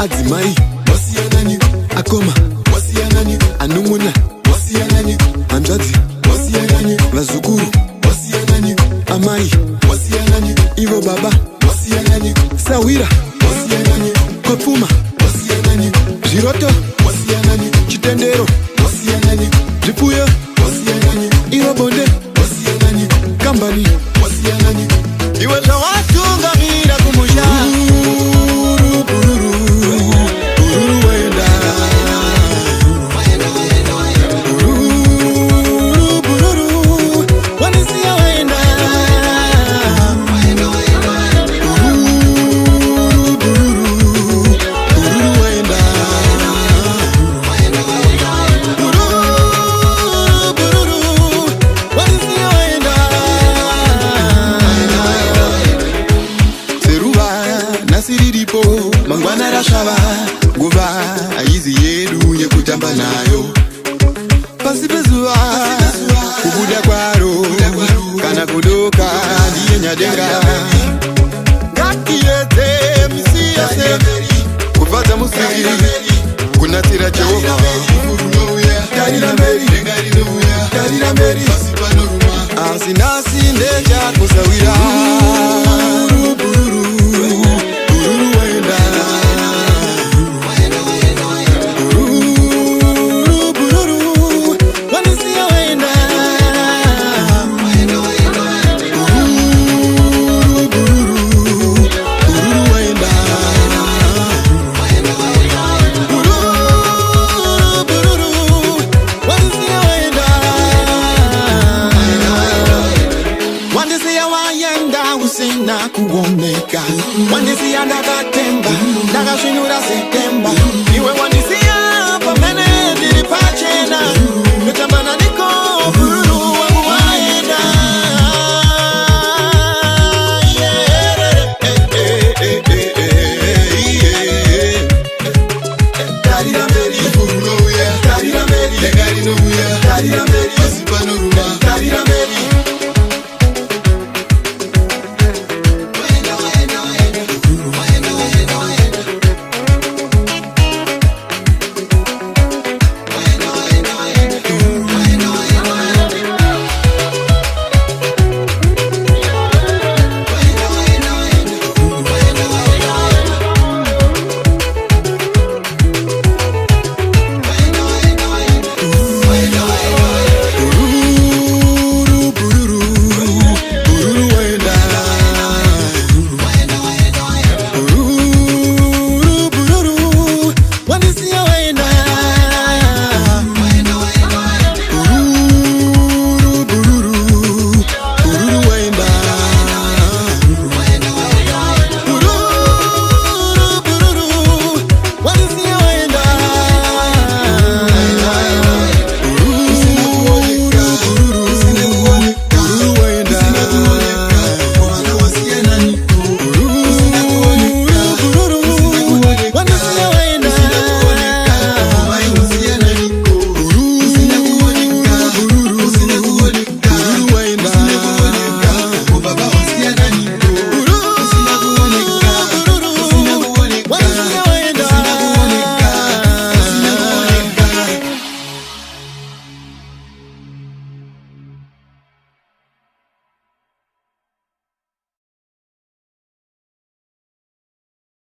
Adzimai wasiyanani akoma wasiyanani anumuna wasiyanani hanzvadzi wasiyanani vazukuru wasiyanani amai wasiyanani ivo baba wasiyanani sawira wasiyanani kopfuma wasiyanani zviroto wasiyanani chitendero wasiyanani zvipfuyo wasiyanani ivo bonde wasiyanani kambani wasiyanani iwe zvawatungamira kumusha mangwana rashava nguva aizi yedu yekutamba nayo pasi pezuva kubuda kwaro kana kudoka ndiye nyadenga ngatiedze misi yose kufadza musiki kunatira Jehova tarira mberi asinasi ndeja kusawira kuoneka wandisi andakatemba ndakasvinura setemba